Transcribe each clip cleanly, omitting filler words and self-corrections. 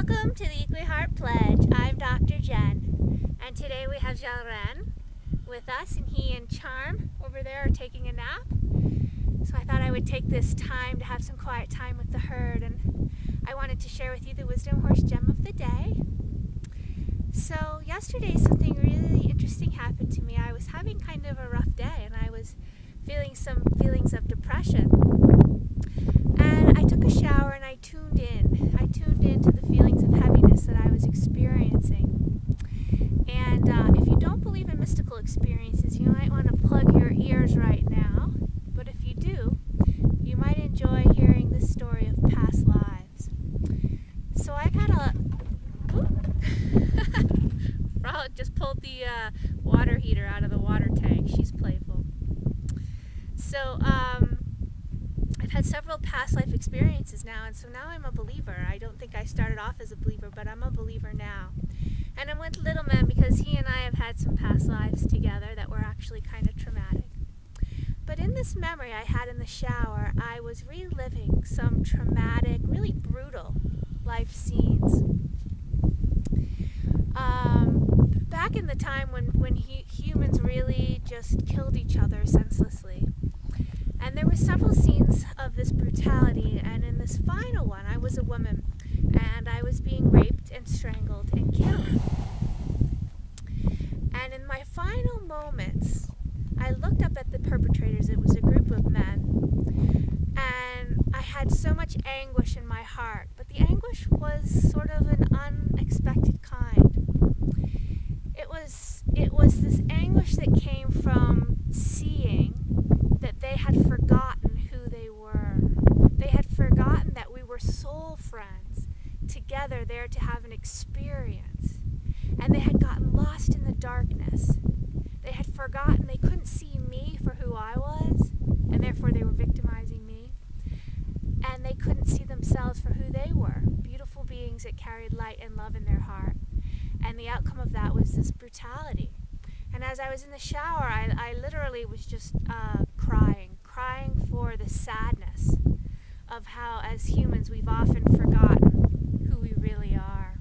Welcome to the Equi-Heart Pledge. I'm Dr. Jen, and today we have Jalren with us, and he and Charm over there are taking a nap. So I thought I would take this time to have some quiet time with the herd, and I wanted to share with you the Wisdom Horse Gem of the Day. So yesterday something really interesting happened to me. I was having kind of a rough day, and I was feeling some feelings of depression. And I took a shower and I tuned in. I tuned into the feelings of heaviness that I was experiencing. And if you don't believe in mystical experiences, you might want to plug your ears right now. But if you do, you might enjoy hearing the story of past lives. So I got Frolic just pulled the water heater out of the water tank. She's playful. So, I've had several past life experiences now, and so now I'm a believer. I don't think I started off as a believer, but I'm a believer now. And I'm with Little Man because he and I have had some past lives together that were actually kind of traumatic. But in this memory I had in the shower, I was reliving some traumatic, really brutal life scenes. Back in the time when humans really just killed each other senselessly. And there were several scenes of this brutality, and in this final one, I was a woman, and I was being raped and strangled and killed. And in my final moments, I looked up at the perpetrators. It was a group of men, and I had so much anguish in my heart, but the anguish was sort of an unexpected kind. It was this anguish that came from seeing that they had forgotten who they were. They had forgotten that we were soul friends together there to have an experience. And they had gotten lost in the darkness. They had forgotten they couldn't see me for who I was, and therefore they were victimizing me. And they couldn't see themselves for who they were, beautiful beings that carried light and love in their heart. And the outcome of that was this brutality. And as I was in the shower, I literally was just crying for the sadness of how, as humans, we've often forgotten who we really are.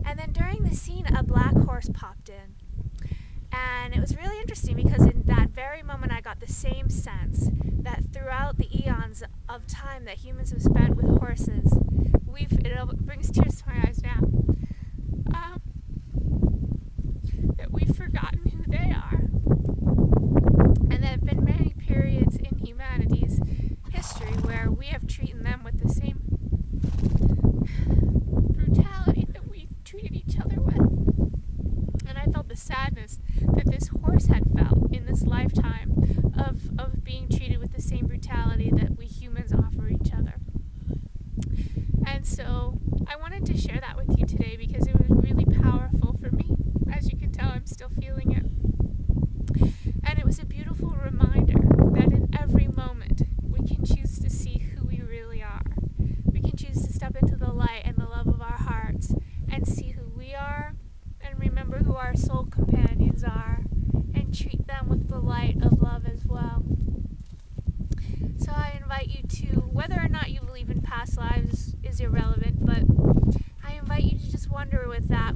And then during the scene, a black horse popped in. And it was really interesting because in that very moment, I got the same sense that throughout the eons of time that humans have spent with horses, it brings tears to my eyes now, that we've forgotten who they are. And there have been many periods in humanity's history where we have treated them with the same brutality that we treated each other with. And I felt the sadness that this horse had felt in this lifetime of being treated with the same brutality that we humans offer each other. And so I wanted to share that with you today because it was really powerful for me. As you can tell, I'm still feeling it. And it was a beautiful reminder that in every moment we can choose to see who we really are. We can choose to step into the light and the love of our hearts and see who we are and remember who our soul companions are and treat them with the light of love as well. So I invite you to, whether or not you believe in past lives is irrelevant, but I invite you to just wonder with that